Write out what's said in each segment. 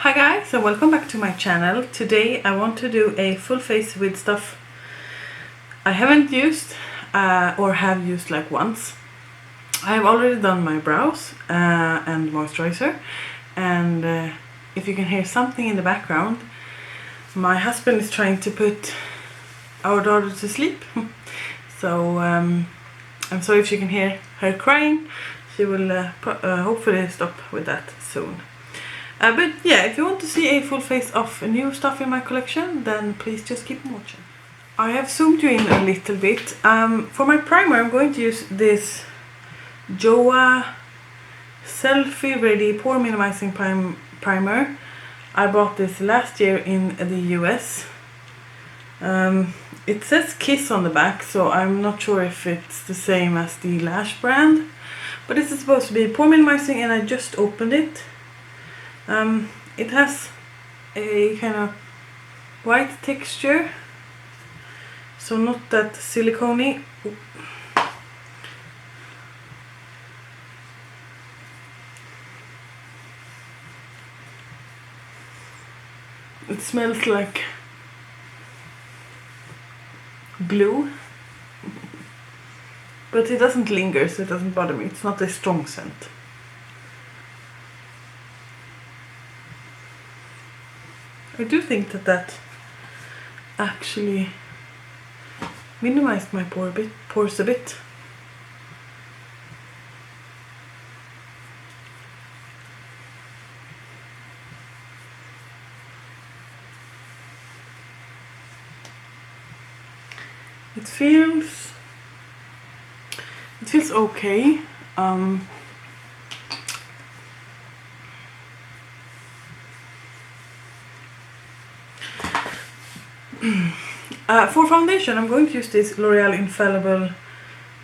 Hi guys, and welcome back to my channel. Today I want to do a full face with stuff I haven't used or have used like once. I have already done my brows and moisturizer, and if you can hear something in the background, my husband is trying to put our daughter to sleep. So I'm sorry if you can hear her crying. She will hopefully stop with that soon. But yeah, if you want to see a full face of new stuff in my collection, then please just keep watching. I have zoomed you in a little bit. For my primer, I'm going to use this Joah Selfie Ready Pore Minimizing Primer. I bought this last year in the US. It says Kiss on the back, so I'm not sure if it's the same as the Lash brand. But this is supposed to be pore minimizing, and I just opened it. It has a kind of white texture, so not that silicone-y. It smells like glue, but it doesn't linger, so it doesn't bother me. It's not a strong scent. I do think that actually minimized my pores a bit. It feels okay. For foundation, I'm going to use this L'Oreal Infallible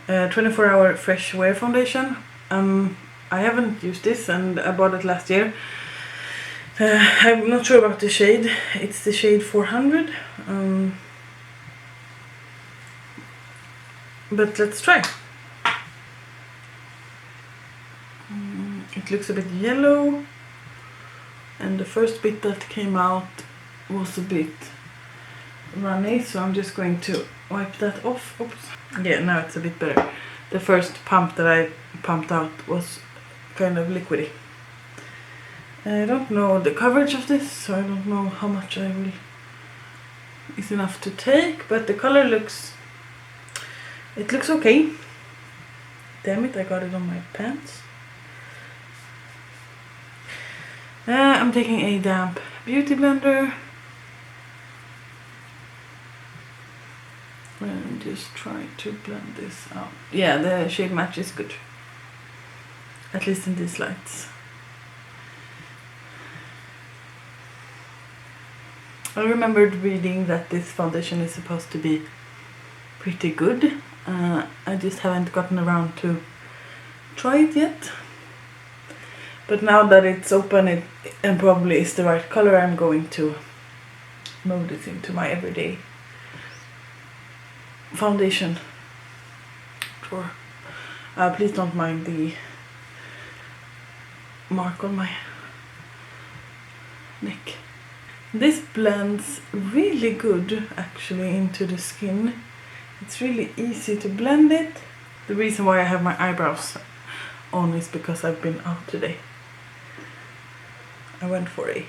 24-hour fresh wear foundation. I haven't used this, and I bought it last year. I'm not sure about the shade. It's the shade 400. But let's try. It looks a bit yellow, and the first bit that came out was a bit runny, so I'm just going to wipe that off. Oops. Yeah, now it's a bit better. The first pump that I pumped out was kind of liquidy. I don't know the coverage of this, so I don't know how much is enough to take, but the color looks okay. Damn it, I got it on my pants. I'm taking a damp beauty blender and just try to blend this out. Yeah, the shade match is good, at least in these lights. I remembered reading that this foundation is supposed to be pretty good. I just haven't gotten around to try it yet. But now that it's open and probably is the right color, I'm going to move this into my everyday foundation drawer. Please don't mind the mark on my neck. This blends really good actually into the skin. It's really easy to blend it. The reason why I have my eyebrows on is because I've been out today. I went for a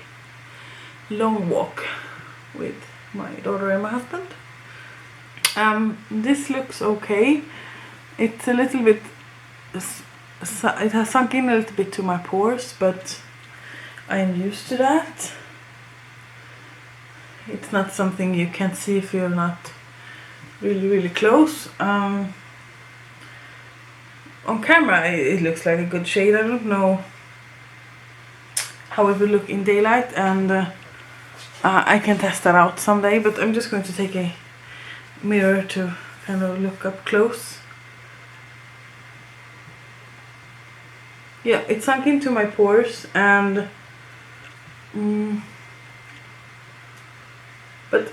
long walk with my daughter and my husband. This looks okay. It's a little bit, it has sunk in a little bit to my pores, but I am used to that. It's not something you can see if you're not really close. On camera it looks like a good shade. I don't know how it will look in daylight, and I can test that out someday, but I'm just going to take a mirror to kind of look up close. Yeah, it sunk into my pores, and but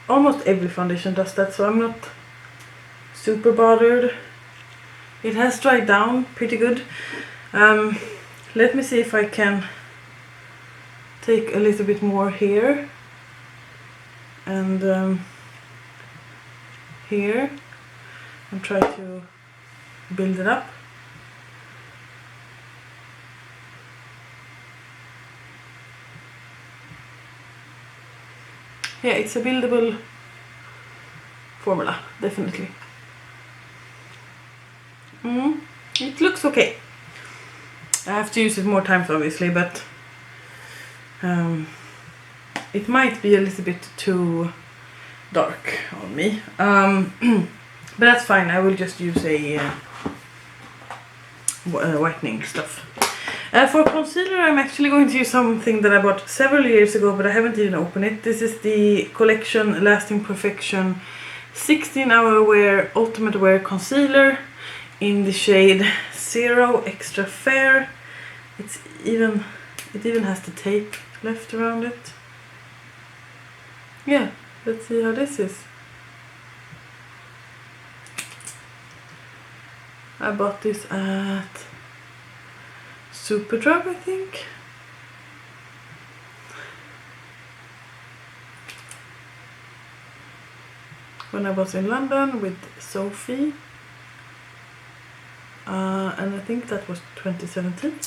almost every foundation does that, so I'm not super bothered. It has dried down pretty good. Let me see if I can take a little bit more here and here and try to build it up. Yeah, it's a buildable formula, definitely. It looks okay. I have to use it more times obviously, but it might be a little bit too dark on me. But that's fine, I will just use a whitening stuff. For concealer I'm actually going to use something that I bought several years ago, but I haven't even opened it. This is the Collection Lasting Perfection 16-Hour Wear Ultimate Wear Concealer in the shade 0 Extra Fair. It even has the tape left around it. Yeah, let's see how this is. I bought this at Superdrug, I think. When I was in London with Sophie. And I think that was 2017.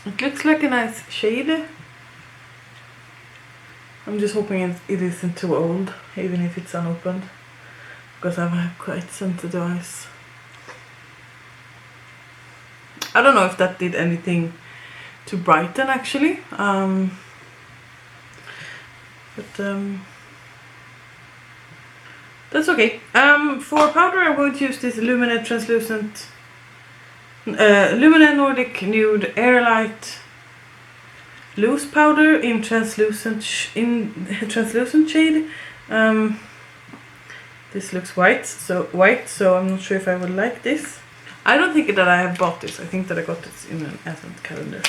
It looks like a nice shade. I'm just hoping it isn't too old, even if it's unopened, because I have quite sensitive eyes. I don't know if that did anything to brighten actually, that's okay. For powder I'm going to use this Lumene translucent Lumene Nordic Nude Airlight loose powder in translucent shade. This looks white, so I'm not sure if I would like this. I don't think that I have bought this. I think that I got this in an advent calendar.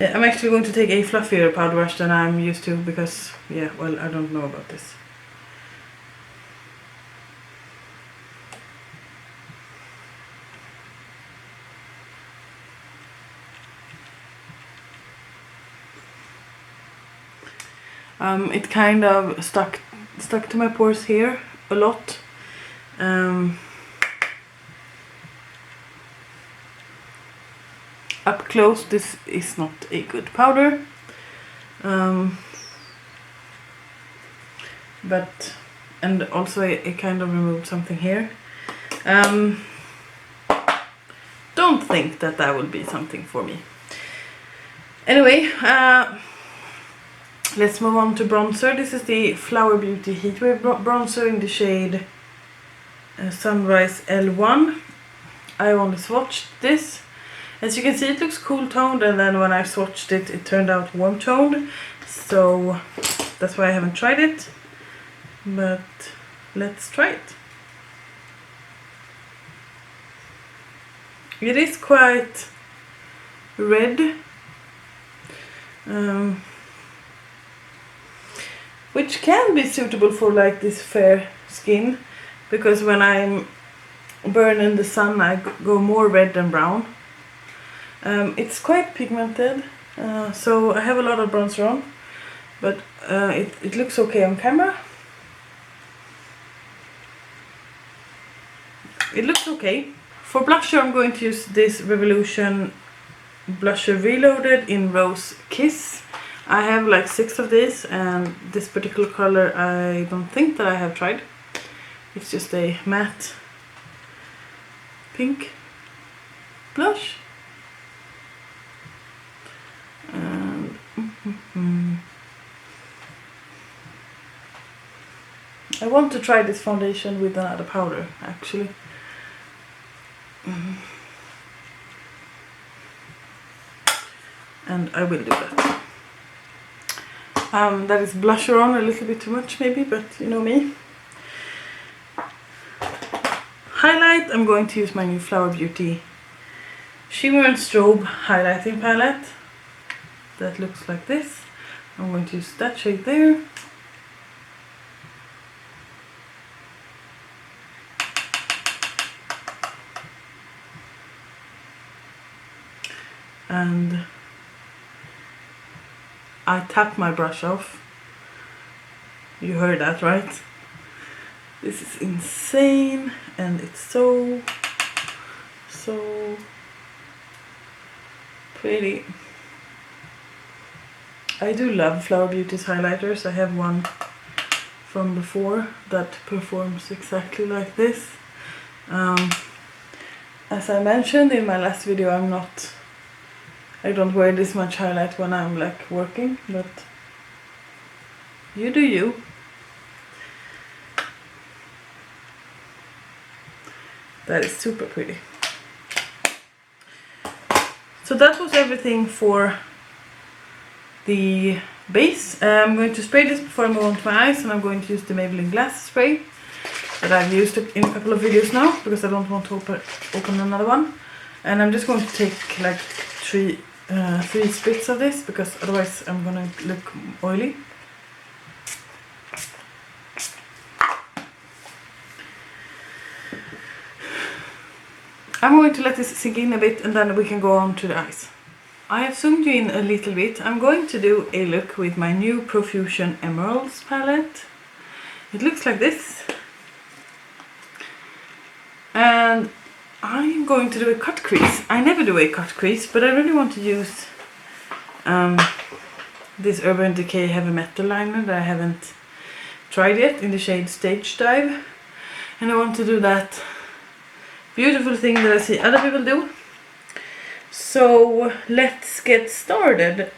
I'm actually going to take a fluffier powder brush than I'm used to because, yeah, well, I don't know about this. It kind of stuck to my pores here a lot. Up close, this is not a good powder. And also it kind of removed something here. Don't think that will be something for me. Anyway, let's move on to bronzer. This is the Flower Beauty Heatwave bronzer in the shade Sunrise L1. I only swatched this. As you can see, it looks cool toned, and then when I swatched it, it turned out warm toned. So that's why I haven't tried it. But let's try it. It is quite red. Which can be suitable for like this fair skin, because when I'm burned in the sun I go more red than brown. It's quite pigmented, so I have a lot of bronzer on, but it looks okay on camera. It looks okay. For blusher I'm going to use this Revolution Blusher Reloaded in Rose Kiss. I have like 6 of these, and this particular color I don't think that I have tried. It's just a matte pink blush. And I want to try this foundation with another powder actually. And I will do that. That is blusher on a little bit too much maybe, but you know me. Highlight, I'm going to use my new Flower Beauty Shimmer and Strobe highlighting palette. That looks like this. I'm going to use that shade there. and I tap my brush off. You heard that, right? This is insane, and it's so pretty. I do love Flower Beauty's highlighters. I have one from before that performs exactly like this. As I mentioned in my last video, I don't wear this much highlight when I'm like working, but you do you. That is super pretty. So that was everything for the base. I'm going to spray this before I move on to my eyes, and I'm going to use the Maybelinne glass spray that I've used in a couple of videos now because I don't want to open another one. And I'm just going to take like three spritz of this because otherwise I'm gonna look oily. I'm going to let this sink in a bit and then we can go on to the eyes. I have zoomed you in a little bit. I'm going to do a look with my new Profusion Emeralds palette. It looks like this. And I'm going to do a cut crease. I never do a cut crease, but I really want to use this Urban Decay Heavy Metal liner that I haven't tried yet in the shade Stage Dive. And I want to do that beautiful thing that I see other people do. So let's get started.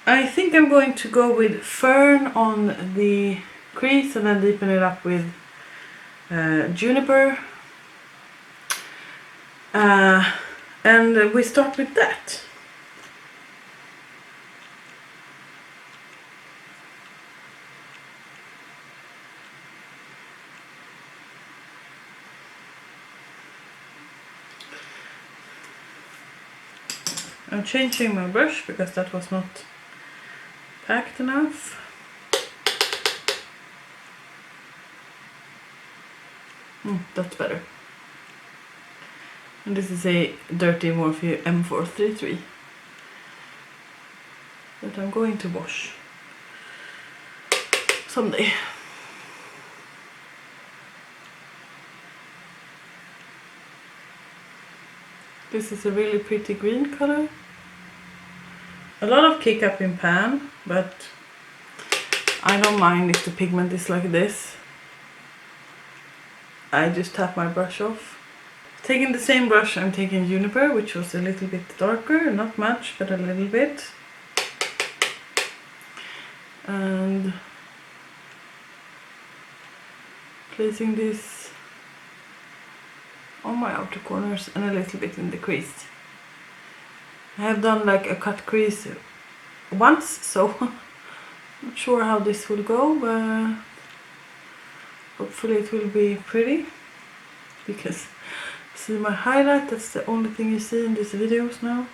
I think I'm going to go with Fern on the crease and then deepen it up with Juniper. And we start with that. I'm changing my brush because that was not packed enough. That's better. And this is a Dirty Morphe M433 that I'm going to wash someday. This is a really pretty green color. A lot of kick up in pan, but I don't mind if the pigment is like this. I just tap my brush off. Taking the same brush, I'm taking Juniper, which was a little bit darker, not much, but a little bit. And placing this on my outer corners and a little bit in the crease. I have done like a cut crease once, so not sure how this will go, but hopefully it will be pretty. Because see my highlight, that's the only thing you see in these videos now.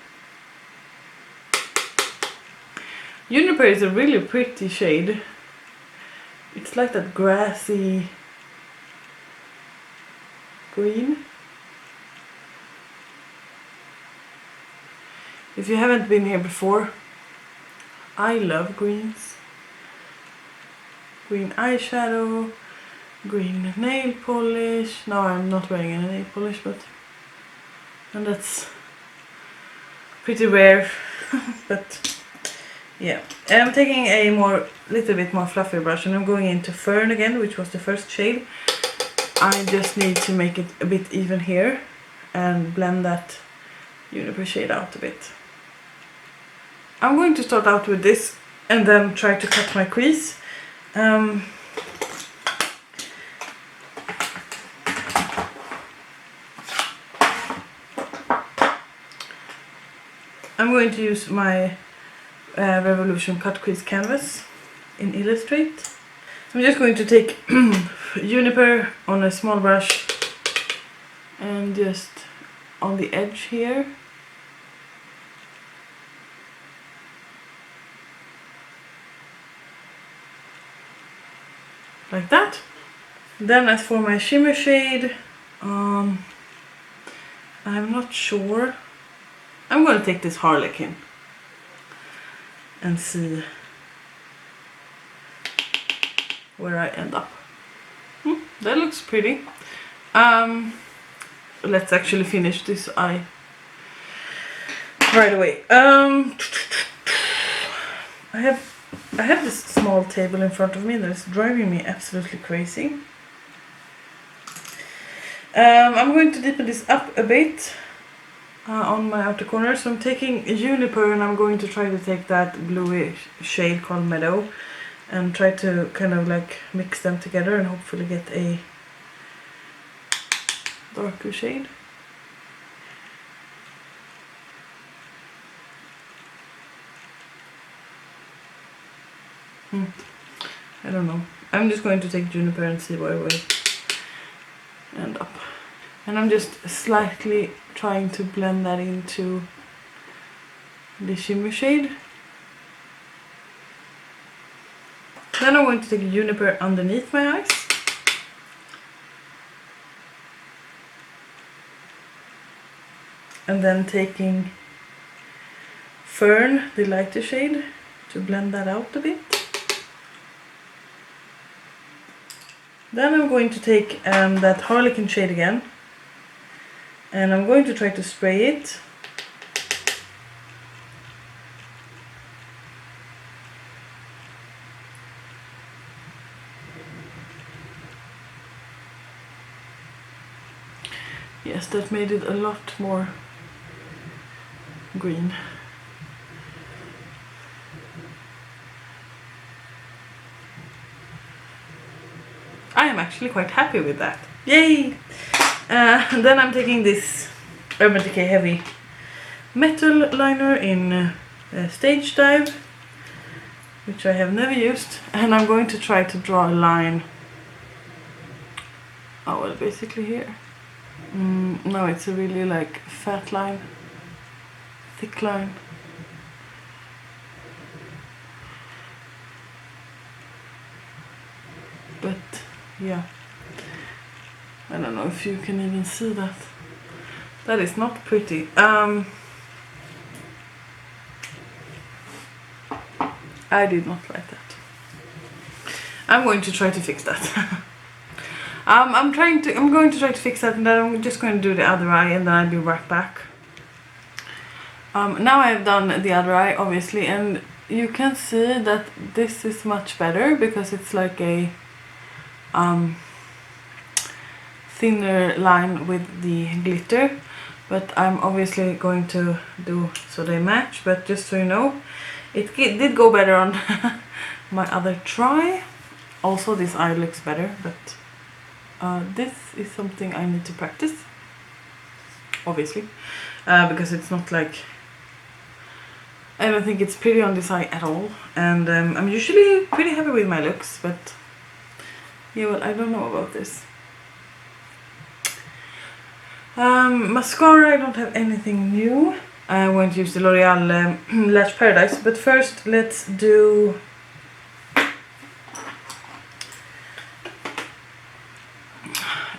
Juniper is a really pretty shade. It's like that grassy green. If you haven't been here before, I love greens. Green eyeshadow, green nail polish. No, I'm not wearing any nail polish, and that's pretty rare. But yeah, I'm taking a little bit more fluffy brush, and I'm going into Fern again, which was the first shade. I just need to make it a bit even here and blend that Juniper shade out a bit. I'm going to start out with this and then try to cut my crease. I'm going to use my Revolution Cut Crease canvas in Illustrate. I'm just going to take Juniper on a small brush and just on the edge here. Like that. Then as for my shimmer shade, I'm not sure I'm going to take this Harlequin and see where I end up. That looks pretty. Let's actually finish this eye right away. I have this small table in front of me that is driving me absolutely crazy. I'm going to deepen this up a bit on my outer corner. So I'm taking Juniper and I'm going to try to take that bluey shade called Meadow and try to kind of like mix them together and hopefully get a darker shade. I don't know. I'm just going to take Juniper and see where we end up. And I'm just slightly trying to blend that into the shimmer shade. Then I'm going to take Juniper underneath my eyes. And then taking Fern, the lighter shade, to blend that out a bit. Then I'm going to take that Harlequin shade again. And I'm going to try to spray it. Yes, that made it a lot more green. I am actually quite happy with that. Yay! Then I'm taking this Urban Decay Heavy Metal Liner in Stage Dive, which I have never used, and I'm going to try to draw a line. Oh, well, basically here. No, it's a really like fat line, thick line. But yeah, I don't know if you can even see that. That is not pretty. I did not like that. I'm going to try to fix that. I'm going to try to fix that, and then I'm just going to do the other eye, and then I'll be right back. Now I've done the other eye, obviously, and you can see that this is much better because it's like a thinner line with the glitter. But I'm obviously going to do so they match. But just so you know, it did go better on my other try. Also, this eye looks better, but this is something I need to practice, obviously, because it's not like, I don't think it's pretty on this eye at all, and I'm usually pretty happy with my looks, but yeah, well, I don't know about this. Mascara, I don't have anything new. I want to use the Loreal Lash Paradise, but first let's do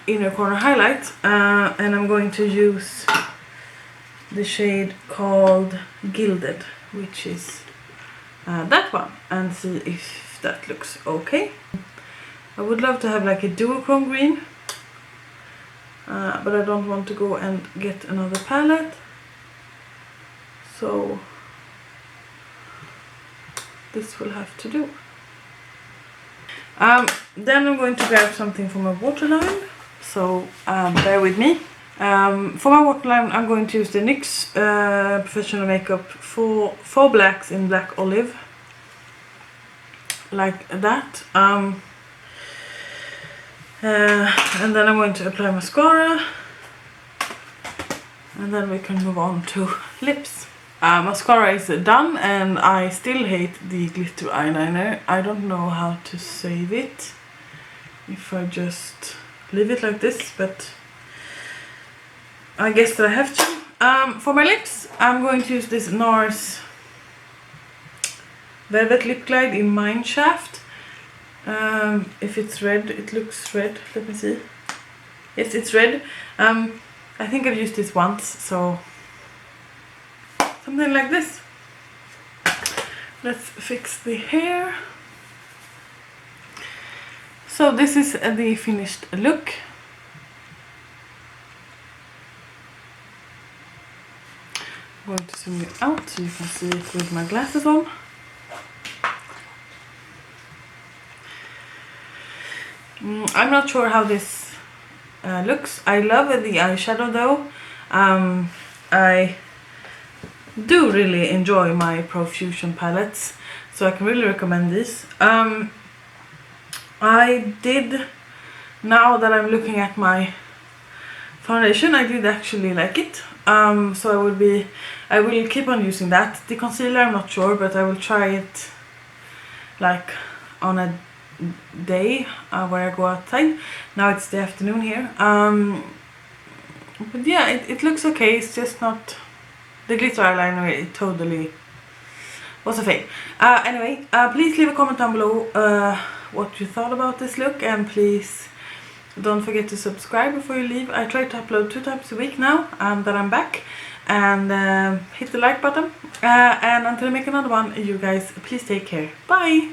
inner corner highlight, and I'm going to use the shade called Gilded, which is that one, and see if that looks okay. I would love to have like a duochrome green, but I don't want to go and get another palette, so this will have to do. Then I'm going to grab something from a waterline, so bear with me. For my waterline, I'm going to use the NYX Professional Makeup Faux Blacks in Black Olive, like that. And then I'm going to apply mascara, and then we can move on to lips. Mascara is done, and I still hate the glitter eyeliner. I don't know how to save it if I just leave it like this, but I guess that I have to. For my lips, I'm going to use this Nars Velvet Lip Glide in Mineshaft. If it's red, it looks red. Let me see. Yes, it's red. I think I've used this once, so something like this. Let's fix the hair. So this is the finished look. I'm going to zoom it out so you can see it with my glasses on. I'm not sure how this looks. I love the eyeshadow though. I do really enjoy my Profusion palettes, so I can really recommend these. I did, now that I'm looking at my foundation, I did actually like it. So I will keep on using that. The concealer I'm not sure, but I will try it like on a day where I go outside. Now it's the afternoon here. But yeah, it looks okay. It's just not the glitter eyeliner. It totally was a fail. Anyway, please leave a comment down below what you thought about this look, and please don't forget to subscribe before you leave. I try to upload 2 times a week now that I'm back, and hit the like button, and until I make another one, you guys please take care. Bye.